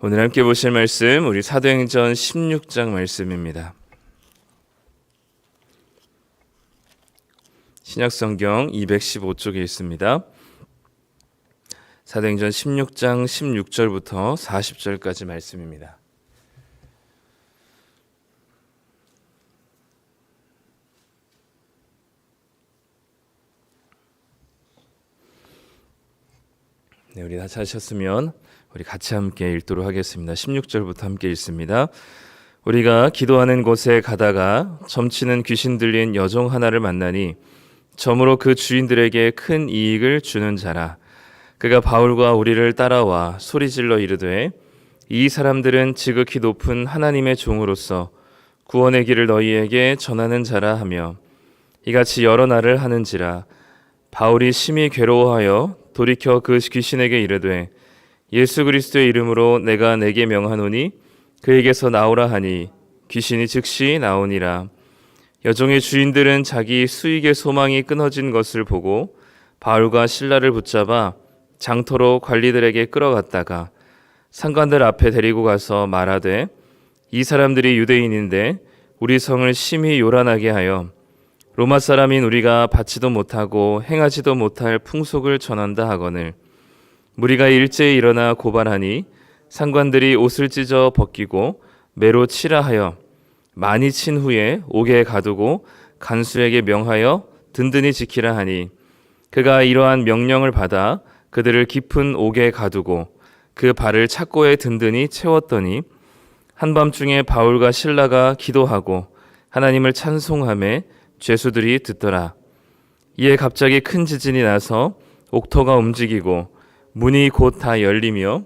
오늘 함께 보실 말씀 우리 사도행전 16장 말씀입니다. 신약성경 215쪽에 있습니다. 사도행전 16장 16절부터 40절까지 말씀입니다. 네, 우리 다 찾으셨으면 우리 같이 함께 읽도록 하겠습니다. 16절부터 함께 읽습니다. 우리가 기도하는 곳에 가다가 점치는 귀신 들린 여종 하나를 만나니 점으로 그 주인들에게 큰 이익을 주는 자라. 그가 바울과 우리를 따라와 소리질러 이르되 이 사람들은 지극히 높은 하나님의 종으로서 구원의 길을 너희에게 전하는 자라 하며 이같이 여러 날을 하는지라. 바울이 심히 괴로워하여 돌이켜 그 귀신에게 이르되 예수 그리스도의 이름으로 내가 내게 명하노니 그에게서 나오라 하니 귀신이 즉시 나오니라. 여종의 주인들은 자기 수익의 소망이 끊어진 것을 보고 바울과 실라를 붙잡아 장터로 관리들에게 끌어갔다가 상관들 앞에 데리고 가서 말하되 이 사람들이 유대인인데 우리 성을 심히 요란하게 하여 로마 사람인 우리가 받지도 못하고 행하지도 못할 풍속을 전한다 하거늘 무리가 일제히 일어나 고발하니 상관들이 옷을 찢어 벗기고 매로 치라 하여 많이 친 후에 옥에 가두고 간수에게 명하여 든든히 지키라 하니 그가 이러한 명령을 받아 그들을 깊은 옥에 가두고 그 발을 착고에 든든히 채웠더니 한밤중에 바울과 실라가 기도하고 하나님을 찬송하며 죄수들이 듣더라. 이에 갑자기 큰 지진이 나서 옥터가 움직이고 문이 곧 다 열리며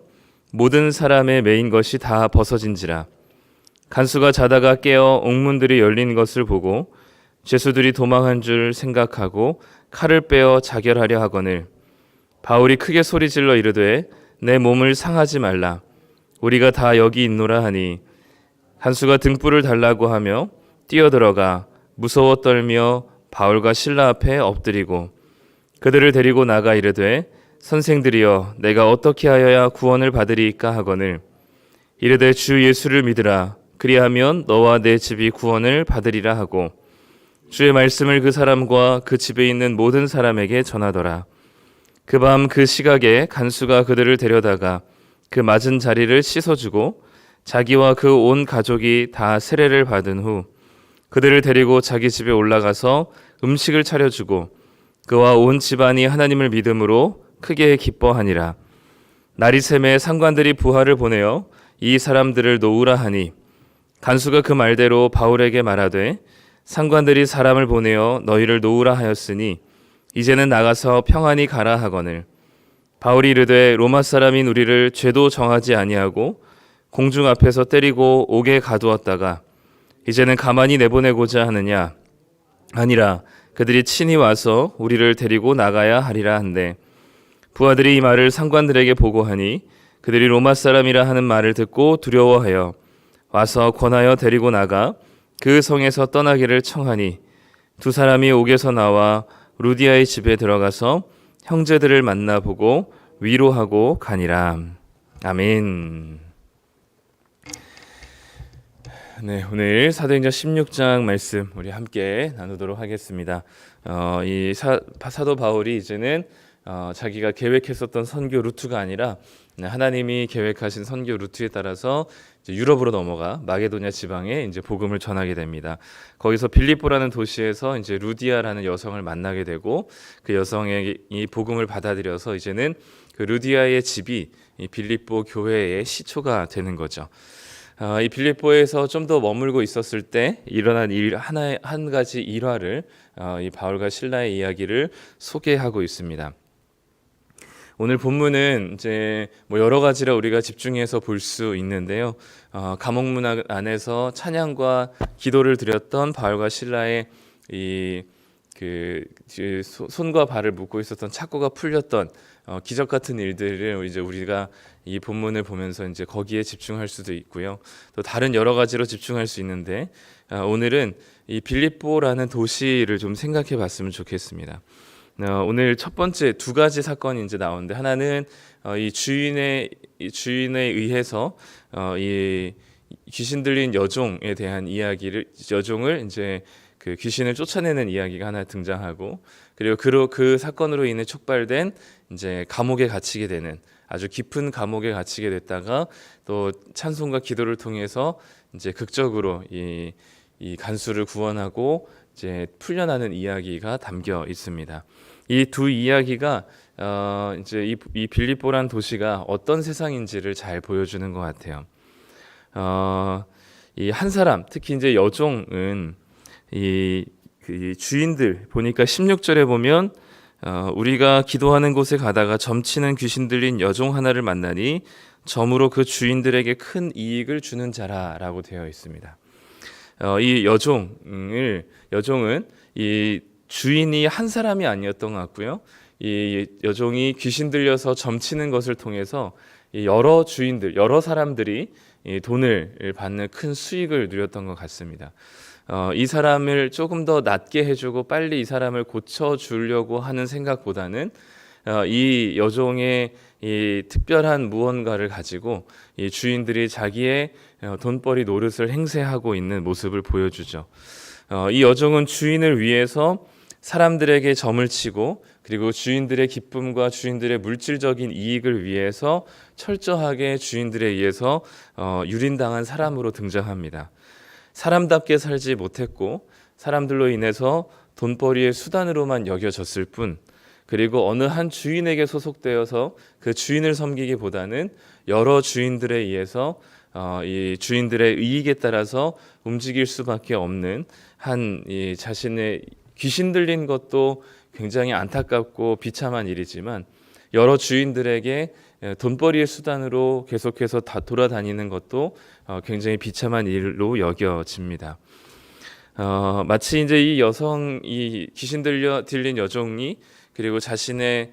모든 사람의 매인 것이 다 벗어진지라. 간수가 자다가 깨어 옥문들이 열린 것을 보고 죄수들이 도망한 줄 생각하고 칼을 빼어 자결하려 하거늘 바울이 크게 소리질러 이르되 내 몸을 상하지 말라. 우리가 다 여기 있노라 하니 간수가 등불을 달라고 하며 뛰어들어가 무서워 떨며 바울과 실라 앞에 엎드리고 그들을 데리고 나가 이르되 선생들이여 내가 어떻게 하여야 구원을 받으리이까 하거늘 이르되 주 예수를 믿으라. 그리하면 너와 내 집이 구원을 받으리라 하고 주의 말씀을 그 사람과 그 집에 있는 모든 사람에게 전하더라. 그 밤 그 시각에 간수가 그들을 데려다가 그 맞은 자리를 씻어주고 자기와 그 온 가족이 다 세례를 받은 후 그들을 데리고 자기 집에 올라가서 음식을 차려주고 그와 온 집안이 하나님을 믿음으로 크게 기뻐하니라. 날이 새매 상관들이 부하를 보내어 이 사람들을 놓으라 하니 간수가 그 말대로 바울에게 말하되 상관들이 사람을 보내어 너희를 놓으라 하였으니 이제는 나가서 평안히 가라 하거늘 바울이 이르되 로마 사람인 우리를 죄도 정하지 아니하고 공중 앞에서 때리고 옥에 가두었다가 이제는 가만히 내보내고자 하느냐? 아니라 그들이 친히 와서 우리를 데리고 나가야 하리라 한대 부하들이 이 말을 상관들에게 보고하니 그들이 로마 사람이라 하는 말을 듣고 두려워하여 와서 권하여 데리고 나가 그 성에서 떠나기를 청하니 두 사람이 옥에서 나와 루디아의 집에 들어가서 형제들을 만나보고 위로하고 가니라. 아멘. 네, 오늘 사도행전 16장 말씀 우리 함께 나누도록 하겠습니다. 이 사도 바울이 이제는 자기가 계획했었던 선교 루트가 아니라 하나님이 계획하신 선교 루트에 따라서 이제 유럽으로 넘어가 마게도냐 지방에 이제 복음을 전하게 됩니다. 거기서 빌립보라는 도시에서 이제 루디아라는 여성을 만나게 되고 그 여성의 이 복음을 받아들여서 이제는 그 루디아의 집이 이 빌립보 교회의 시초가 되는 거죠. 이 빌립보에서 좀 더 머물고 있었을 때 일어난 한 가지 일화를 이 바울과 실라의 이야기를 소개하고 있습니다. 오늘 본문은 이제 여러 가지를 우리가 집중해서 볼 수 있는데요. 감옥문 안에서 찬양과 기도를 드렸던 바울과 실라의 손과 발을 묶고 있었던 착고가 풀렸던 기적 같은 일들을 이제 우리가 이 본문을 보면서 이제 거기에 집중할 수도 있고요. 또 다른 여러 가지로 집중할 수 있는데 오늘은 이 빌립보라는 도시를 좀 생각해 봤으면 좋겠습니다. 오늘 첫 번째 두 가지 사건이 이제 나오는데 하나는 이 주인의 이 주인에 의해서 이 귀신 들린 여종에 대한 여종을 이제 그 귀신을 쫓아내는 이야기가 하나 등장하고, 그리고 그 사건으로 인해 촉발된 이제 감옥에 갇히게 되는, 아주 깊은 감옥에 갇히게 됐다가 또 찬송과 기도를 통해서 이제 극적으로 이 간수를 구원하고 이제 풀려나는 이야기가 담겨 있습니다. 이 두 이야기가 이제 이 빌립보란 도시가 어떤 세상인지를 잘 보여주는 것 같아요. 이 한 사람, 특히 이제 여종은 그 주인들 보니까 16절에 보면 우리가 기도하는 곳에 가다가 점치는 귀신 들린 여종 하나를 만나니 점으로 그 주인들에게 큰 이익을 주는 자라라고 되어 있습니다. 이 여종은 이 주인이 한 사람이 아니었던 것 같고요. 이 여종이 귀신 들려서 점치는 것을 통해서 여러 주인들, 여러 사람들이 이 돈을 받는 큰 수익을 누렸던 것 같습니다. 이 사람을 조금 더 낫게 해주고 빨리 이 사람을 고쳐주려고 하는 생각보다는 이 여종의 이 특별한 무언가를 가지고 이 주인들이 자기의 돈벌이 노릇을 행세하고 있는 모습을 보여주죠. 이 여종은 주인을 위해서 사람들에게 점을 치고, 그리고 주인들의 기쁨과 주인들의 물질적인 이익을 위해서 철저하게 주인들에 의해서 유린당한 사람으로 등장합니다. 사람답게 살지 못했고 사람들로 인해서 돈벌이의 수단으로만 여겨졌을 뿐, 그리고 어느 한 주인에게 소속되어서 그 주인을 섬기기보다는 여러 주인들에 의해서 이 주인들의 이익에 따라서 움직일 수밖에 없는 이 자신의 귀신 들린 것도 굉장히 안타깝고 비참한 일이지만, 여러 주인들에게 돈벌이의 수단으로 계속해서 다 돌아다니는 것도 굉장히 비참한 일로 여겨집니다. 마치 이제 이 귀신 들린 여종이, 그리고 자신의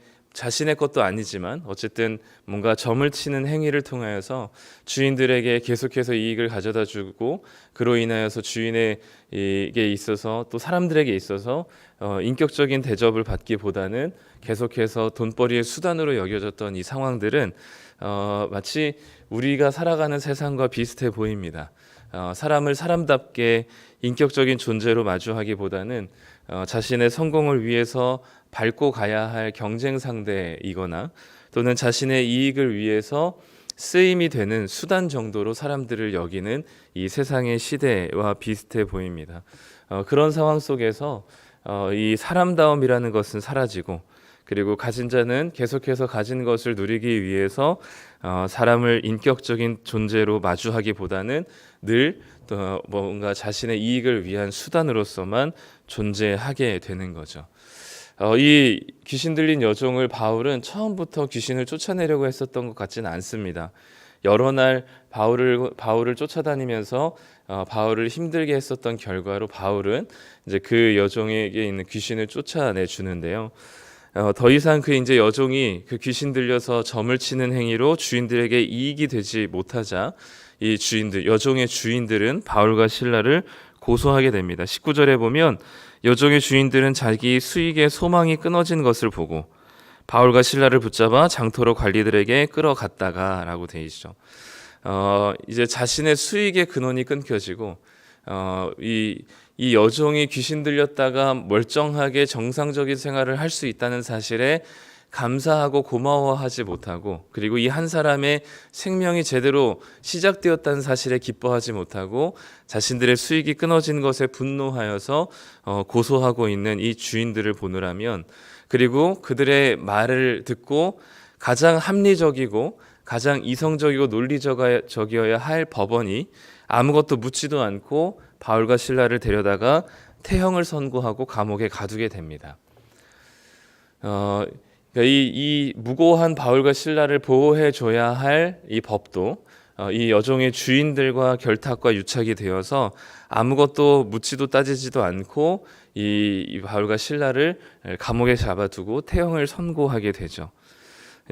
것도 아니지만 어쨌든 뭔가 점을 치는 행위를 통하여서 주인들에게 계속해서 이익을 가져다 주고, 그로 인하여서 주인에게 있어서 또 사람들에게 있어서 인격적인 대접을 받기보다는 계속해서 돈벌이의 수단으로 여겨졌던 이 상황들은 마치 우리가 살아가는 세상과 비슷해 보입니다. 사람을 사람답게 인격적인 존재로 마주하기보다는 자신의 성공을 위해서 밟고 가야 할 경쟁 상대이거나 또는 자신의 이익을 위해서 쓰임이 되는 수단 정도로 사람들을 여기는 이 세상의 시대와 비슷해 보입니다. 그런 상황 속에서 이 사람다움이라는 것은 사라지고, 그리고 가진 자는 계속해서 가진 것을 누리기 위해서 사람을 인격적인 존재로 마주하기보다는 늘 뭔가 자신의 이익을 위한 수단으로서만 존재하게 되는 거죠. 이 귀신 들린 여종을 바울은 처음부터 귀신을 쫓아내려고 했었던 것 같지는 않습니다. 여러 날 바울을 쫓아다니면서 바울을 힘들게 했었던 결과로 바울은 이제 그 여종에게 있는 귀신을 쫓아내 주는데요. 더 이상 이제 여종이 그 귀신 들려서 점을 치는 행위로 주인들에게 이익이 되지 못하자 이 여종의 주인들은 바울과 실라를 고소하게 됩니다. 19절에 보면 여종의 주인들은 자기 수익의 소망이 끊어진 것을 보고 바울과 실라를 붙잡아 장터로 관리들에게 끌어갔다가라고 되어 있죠. 이제 자신의 수익의 근원이 끊겨지고 이 여종이 귀신 들렸다가 멀쩡하게 정상적인 생활을 할 수 있다는 사실에 감사하고 고마워하지 못하고, 그리고 이 한 사람의 생명이 제대로 시작되었다는 사실에 기뻐하지 못하고 자신들의 수익이 끊어진 것에 분노하여서 고소하고 있는 이 주인들을 보느라면, 그리고 그들의 말을 듣고 가장 합리적이고 가장 이성적이고 논리적이어야 할 법원이 아무것도 묻지도 않고 바울과 실라를 데려다가 태형을 선고하고 감옥에 가두게 됩니다. 이 무고한 바울과 실라를 보호해 줘야 할 이 법도 이 여종의 주인들과 결탁과 유착이 되어서 아무것도 묻지도 따지지도 않고 이 바울과 실라를 감옥에 잡아두고 태형을 선고하게 되죠.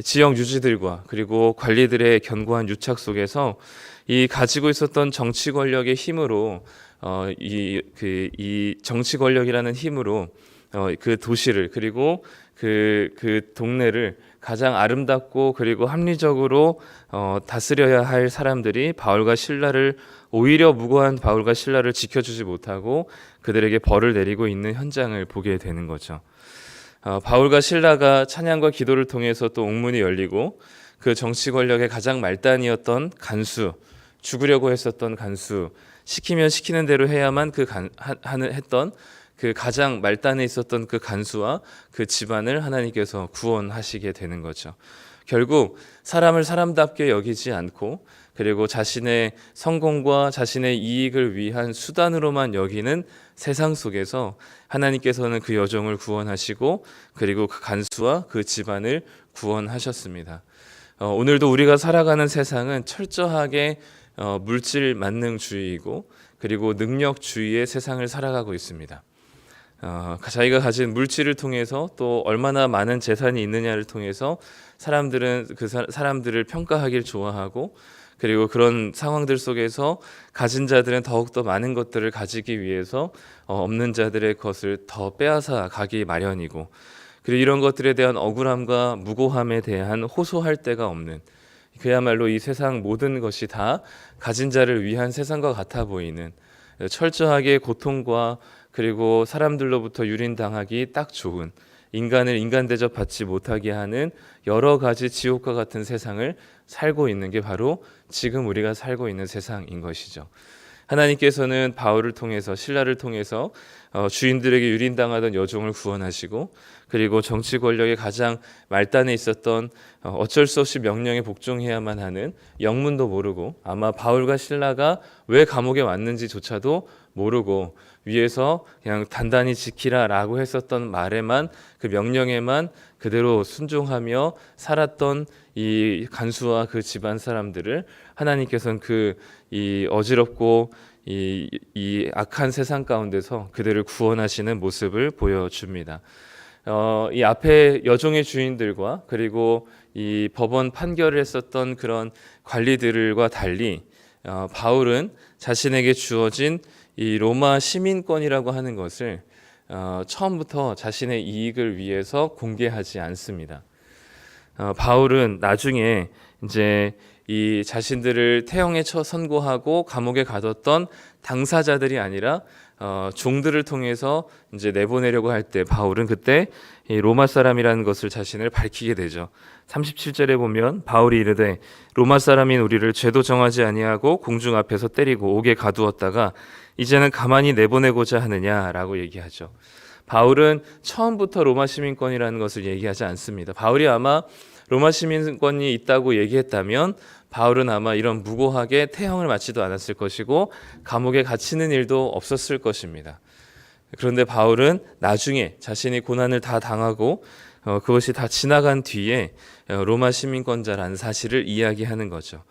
지역 유지들과 그리고 관리들의 견고한 유착 속에서 이 가지고 있었던 정치 권력의 힘으로 이 정치 권력이라는 힘으로 그 도시를, 그리고 그 동네를 가장 아름답고 그리고 합리적으로 다스려야 할 사람들이 바울과 실라를 오히려 무고한 바울과 실라를 지켜주지 못하고 그들에게 벌을 내리고 있는 현장을 보게 되는 거죠. 바울과 실라가 찬양과 기도를 통해서 또 옥문이 열리고 그 정치 권력의 가장 말단이었던 간수, 죽으려고 했었던 간수, 시키면 시키는 대로 해야만 했던 그 가장 말단에 있었던 그 간수와 그 집안을 하나님께서 구원하시게 되는 거죠. 결국 사람을 사람답게 여기지 않고 그리고 자신의 성공과 자신의 이익을 위한 수단으로만 여기는 세상 속에서 하나님께서는 그 여종을 구원하시고 그리고 그 간수와 그 집안을 구원하셨습니다. 오늘도 우리가 살아가는 세상은 철저하게 물질 만능주의이고 그리고 능력주의의 세상을 살아가고 있습니다. 자기가 가진 물질을 통해서 또 얼마나 많은 재산이 있느냐를 통해서 사람들은 그 사람들을 평가하길 좋아하고 그리고 그런 상황들 속에서 가진 자들은 더욱더 많은 것들을 가지기 위해서 없는 자들의 것을 더 빼앗아 가기 마련이고 그리고 이런 것들에 대한 억울함과 무고함에 대한 호소할 데가 없는 그야말로 이 세상 모든 것이 다 가진 자를 위한 세상과 같아 보이는 철저하게 고통과 그리고 사람들로부터 유린당하기 딱 좋은 인간을 인간 대접받지 못하게 하는 여러 가지 지옥과 같은 세상을 살고 있는 게 바로 지금 우리가 살고 있는 세상인 것이죠. 하나님께서는 바울을 통해서 실라를 통해서 주인들에게 유린당하던 여종을 구원하시고 그리고 정치 권력의 가장 말단에 있었던 어쩔 수 없이 명령에 복종해야만 하는 영문도 모르고 아마 바울과 실라가 왜 감옥에 왔는지조차도 모르고 위에서 그냥 단단히 지키라라고 했었던 말에만 그 명령에만 그대로 순종하며 살았던 이 간수와 그 집안 사람들을 하나님께서는 이 어지럽고 이 악한 세상 가운데서 그들을 구원하시는 모습을 보여줍니다. 이 앞에 여종의 주인들과 그리고 이 법원 판결을 했었던 그런 관리들과 달리 바울은 자신에게 주어진 이 로마 시민권이라고 하는 것을 처음부터 자신의 이익을 위해서 공개하지 않습니다. 바울은 나중에 이제 이 자신들을 태형에 선고하고 감옥에 가뒀던 당사자들이 아니라 종들을 통해서 이제 내보내려고 할 때 바울은 그때 이 로마 사람이라는 것을 자신을 밝히게 되죠. 37절에 보면 바울이 이르되 로마 사람인 우리를 죄도 정하지 아니하고 공중 앞에서 때리고 옥에 가두었다가 이제는 가만히 내보내고자 하느냐라고 얘기하죠. 바울은 처음부터 로마 시민권이라는 것을 얘기하지 않습니다. 바울이 아마 로마 시민권이 있다고 얘기했다면 바울은 아마 이런 무고하게 태형을 맞지도 않았을 것이고 감옥에 갇히는 일도 없었을 것입니다. 그런데 바울은 나중에 자신이 고난을 다 당하고 그것이 다 지나간 뒤에 로마 시민권자라는 사실을 이야기하는 거죠.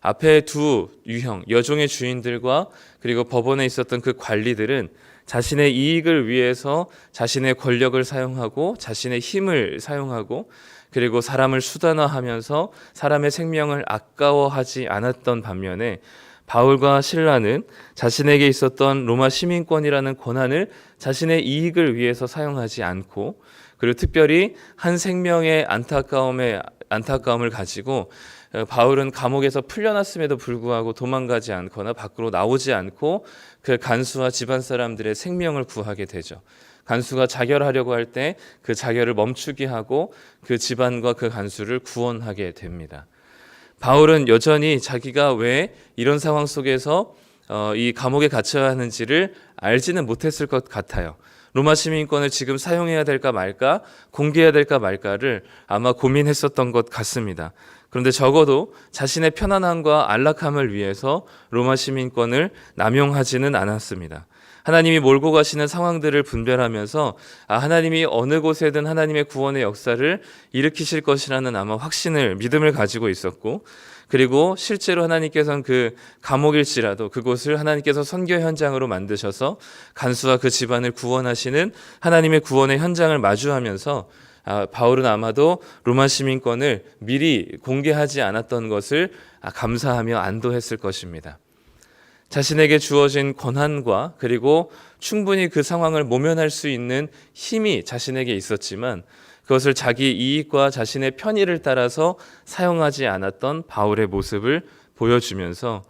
앞에 두 유형, 여종의 주인들과 그리고 법원에 있었던 그 관리들은 자신의 이익을 위해서 자신의 권력을 사용하고 자신의 힘을 사용하고 그리고 사람을 수단화하면서 사람의 생명을 아까워하지 않았던 반면에 바울과 실라는 자신에게 있었던 로마 시민권이라는 권한을 자신의 이익을 위해서 사용하지 않고 그리고 특별히 한 생명의 안타까움을 가지고 바울은 감옥에서 풀려났음에도 불구하고 도망가지 않거나 밖으로 나오지 않고 그 간수와 집안 사람들의 생명을 구하게 되죠. 간수가 자결하려고 할 때 그 자결을 멈추게 하고 그 집안과 그 간수를 구원하게 됩니다. 바울은 여전히 자기가 왜 이런 상황 속에서 이 감옥에 갇혀야 하는지를 알지는 못했을 것 같아요. 로마 시민권을 지금 사용해야 될까 말까, 공개해야 될까 말까를 아마 고민했었던 것 같습니다. 그런데 적어도 자신의 편안함과 안락함을 위해서 로마 시민권을 남용하지는 않았습니다. 하나님이 몰고 가시는 상황들을 분별하면서 하나님이 어느 곳에든 하나님의 구원의 역사를 일으키실 것이라는 아마 믿음을 가지고 있었고 그리고 실제로 하나님께서는 그 감옥일지라도 그곳을 하나님께서 선교 현장으로 만드셔서 간수와 그 집안을 구원하시는 하나님의 구원의 현장을 마주하면서 바울은 아마도 로마 시민권을 미리 공개하지 않았던 것을 감사하며 안도했을 것입니다. 자신에게 주어진 권한과 그리고 충분히 그 상황을 모면할 수 있는 힘이 자신에게 있었지만 그것을 자기 이익과 자신의 편의를 따라서 사용하지 않았던 바울의 모습을 보여주면서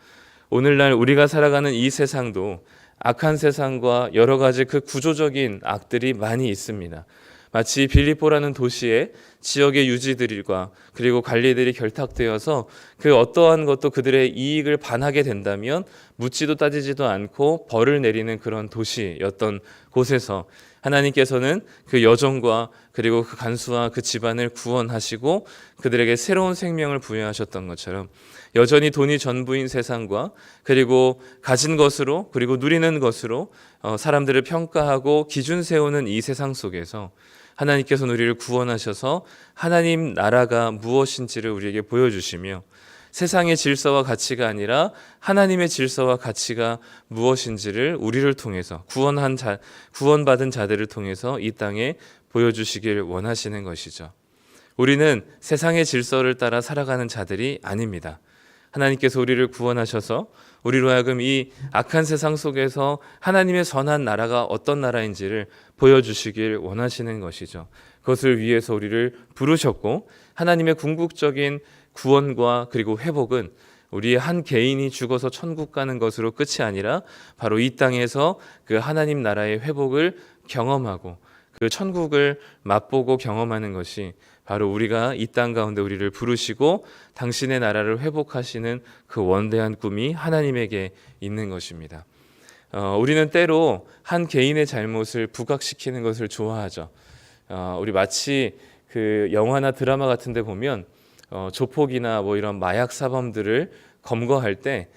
오늘날 우리가 살아가는 이 세상도 악한 세상과 여러 가지 그 구조적인 악들이 많이 있습니다. 마치 빌립보라는 도시에 지역의 유지들과 그리고 관리들이 결탁되어서 그 어떠한 것도 그들의 이익을 반하게 된다면 묻지도 따지지도 않고 벌을 내리는 그런 도시였던 곳에서 하나님께서는 그 여종과 그리고 그 간수와 그 집안을 구원하시고 그들에게 새로운 생명을 부여하셨던 것처럼 여전히 돈이 전부인 세상과 그리고 가진 것으로 그리고 누리는 것으로 사람들을 평가하고 기준 세우는 이 세상 속에서 하나님께서는 우리를 구원하셔서 하나님 나라가 무엇인지를 우리에게 보여주시며 세상의 질서와 가치가 아니라 하나님의 질서와 가치가 무엇인지를 우리를 통해서 구원받은 자들을 통해서 이 땅에 보여주시길 원하시는 것이죠. 우리는 세상의 질서를 따라 살아가는 자들이 아닙니다. 하나님께서 우리를 구원하셔서 우리로 하여금 이 악한 세상 속에서 하나님의 선한 나라가 어떤 나라인지를 보여주시길 원하시는 것이죠. 그것을 위해서 우리를 부르셨고 하나님의 궁극적인 구원과 그리고 회복은 우리 한 개인이 죽어서 천국 가는 것으로 끝이 아니라 바로 이 땅에서 그 하나님 나라의 회복을 경험하고 그 천국을 맛보고 경험하는 것이 바로 우리가 이 땅 가운데 우리를 부르시고 당신의 나라를 회복하시는 그 원대한 꿈이 하나님에게 있는 것입니다. 우리는 때로 한 개인의 잘못을 부각시키는 것을 좋아하죠. 우리 마치 그 영화나 드라마 같은 데 보면 조폭이나 뭐 이런 마약 사범들을 검거할 때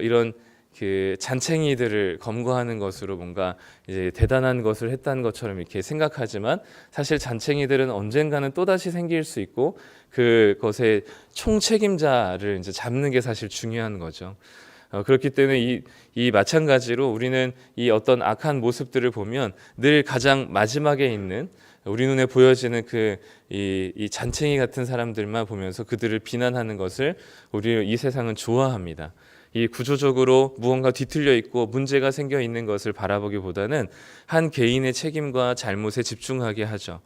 이런 그 잔챙이들을 검거하는 것으로 뭔가 이제 대단한 것을 했다는 것처럼 이렇게 생각하지만 사실 잔챙이들은 언젠가는 또다시 생길 수 있고 그것의 총책임자를 이제 잡는 게 사실 중요한 거죠. 그렇기 때문에 이 마찬가지로 우리는 이 어떤 악한 모습들을 보면 늘 가장 마지막에 있는 우리 눈에 보여지는 이 잔챙이 같은 사람들만 보면서 그들을 비난하는 것을 우리 이 세상은 좋아합니다. 이 구조적으로 무언가 뒤틀려 있고 문제가 생겨 있는 것을 바라보기보다는 한 개인의 책임과 잘못에 집중하게 하죠.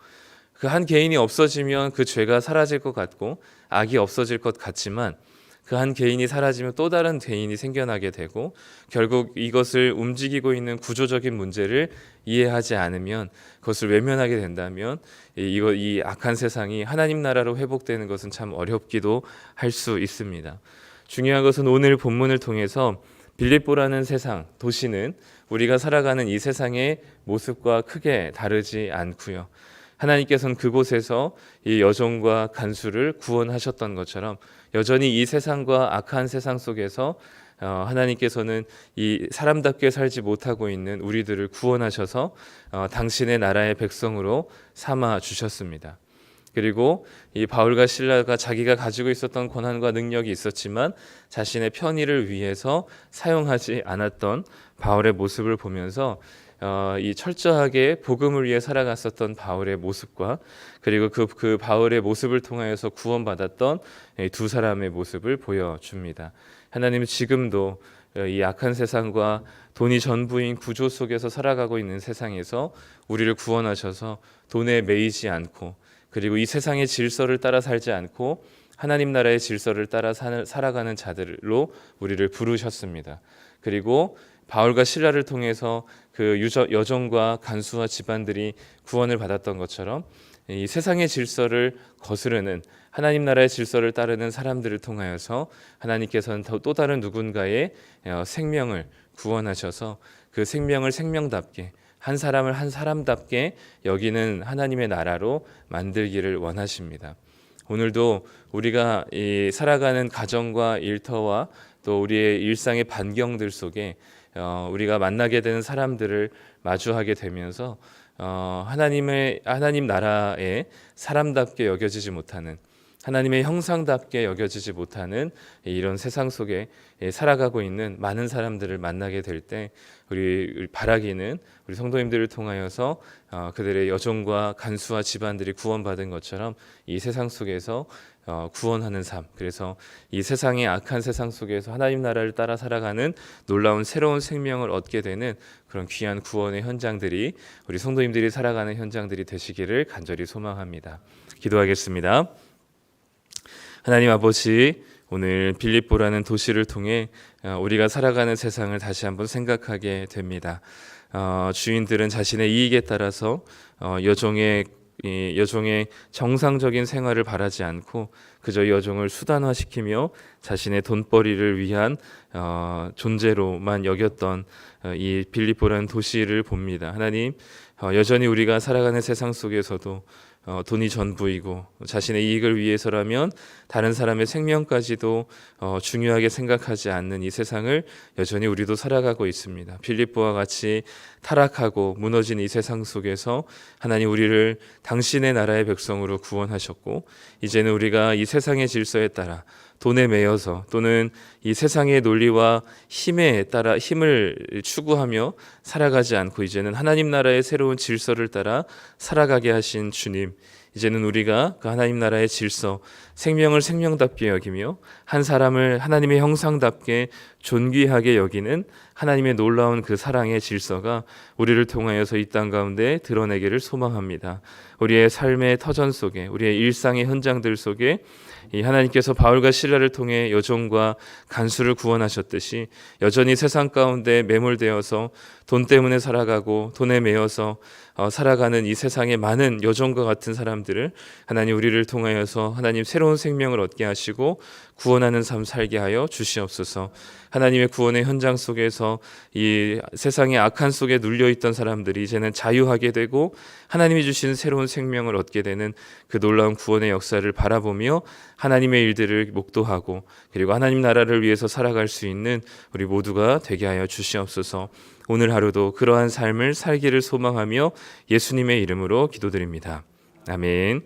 그 한 개인이 없어지면 그 죄가 사라질 것 같고 악이 없어질 것 같지만 그 한 개인이 사라지면 또 다른 개인이 생겨나게 되고 결국 이것을 움직이고 있는 구조적인 문제를 이해하지 않으면 그것을 외면하게 된다면 이 악한 세상이 하나님 나라로 회복되는 것은 참 어렵기도 할 수 있습니다. 중요한 것은 오늘 본문을 통해서 빌립보라는 세상, 도시는 우리가 살아가는 이 세상의 모습과 크게 다르지 않고요. 하나님께서는 그곳에서 이 여종과 간수를 구원하셨던 것처럼 여전히 이 세상과 악한 세상 속에서 하나님께서는 이 사람답게 살지 못하고 있는 우리들을 구원하셔서 당신의 나라의 백성으로 삼아 주셨습니다. 그리고 이 바울과 실라가 자기가 가지고 있었던 권한과 능력이 있었지만 자신의 편의를 위해서 사용하지 않았던 바울의 모습을 보면서 이 철저하게 복음을 위해 살아갔었던 바울의 모습과 그리고 그 바울의 모습을 통하여서 구원받았던 두 사람의 모습을 보여줍니다. 하나님은 지금도 이 악한 세상과 돈이 전부인 구조 속에서 살아가고 있는 세상에서 우리를 구원하셔서 돈에 매이지 않고 그리고 이 세상의 질서를 따라 살지 않고 하나님 나라의 질서를 따라 살아가는 자들로 우리를 부르셨습니다. 그리고 바울과 실라를 통해서 그 여종과 간수와 집안들이 구원을 받았던 것처럼 이 세상의 질서를 거스르는 하나님 나라의 질서를 따르는 사람들을 통하여서 하나님께서는 또 다른 누군가의 생명을 구원하셔서 그 생명을 생명답게 한 사람을 한 사람답게 여기는 하나님의 나라로 만들기를 원하십니다. 오늘도 우리가 이 살아가는 가정과 일터와 또 우리의 일상의 반경들 속에 우리가 만나게 되는 사람들을 마주하게 되면서 하나님 나라에 사람답게 여겨지지 못하는 하나님의 형상답게 여겨지지 못하는 이런 세상 속에 살아가고 있는 많은 사람들을 만나게 될 때 우리 바라기는 우리 성도님들을 통하여서 그들의 여종과 간수와 집안들이 구원받은 것처럼 이 세상 속에서 구원하는 삶. 그래서 이 세상의 악한 세상 속에서 하나님 나라를 따라 살아가는 놀라운 새로운 생명을 얻게 되는 그런 귀한 구원의 현장들이 우리 성도님들이 살아가는 현장들이 되시기를 간절히 소망합니다. 기도하겠습니다. 하나님 아버지, 오늘 빌립보라는 도시를 통해 우리가 살아가는 세상을 다시 한번 생각하게 됩니다. 주인들은 자신의 이익에 따라서 여종의 정상적인 생활을 바라지 않고 그저 여종을 수단화시키며 자신의 돈벌이를 위한 존재로만 여겼던 이 빌립보라는 도시를 봅니다. 하나님, 여전히 우리가 살아가는 세상 속에서도 돈이 전부이고 자신의 이익을 위해서라면 다른 사람의 생명까지도 중요하게 생각하지 않는 이 세상을 여전히 우리도 살아가고 있습니다. 빌립보와 같이 타락하고 무너진 이 세상 속에서 하나님 우리를 당신의 나라의 백성으로 구원하셨고 이제는 우리가 이 세상의 질서에 따라 돈에 매여서 또는 이 세상의 논리와 힘에 따라 힘을 추구하며 살아가지 않고 이제는 하나님 나라의 새로운 질서를 따라 살아가게 하신 주님, 이제는 우리가 그 하나님 나라의 질서, 생명을 생명답게 여기며 한 사람을 하나님의 형상답게 존귀하게 여기는 하나님의 놀라운 그 사랑의 질서가 우리를 통하여서 이 땅 가운데 드러내기를 소망합니다. 우리의 삶의 터전 속에, 우리의 일상의 현장들 속에 이 하나님께서 바울과 실라를 통해 여종과 간수를 구원하셨듯이 여전히 세상 가운데 매몰되어서 돈 때문에 살아가고 돈에 매여서 살아가는 이 세상의 많은 여종과 같은 사람들을 하나님 우리를 통하여서 하나님 새로운 생명을 얻게 하시고 구원하는 삶 살게 하여 주시옵소서. 하나님의 구원의 현장 속에서 이 세상의 악한 속에 눌려있던 사람들이 이제는 자유하게 되고 하나님이 주신 새로운 생명을 얻게 되는 그 놀라운 구원의 역사를 바라보며 하나님의 일들을 목도하고 그리고 하나님 나라를 위해서 살아갈 수 있는 우리 모두가 되게 하여 주시옵소서. 오늘 하루도 그러한 삶을 살기를 소망하며 예수님의 이름으로 기도드립니다. 아멘.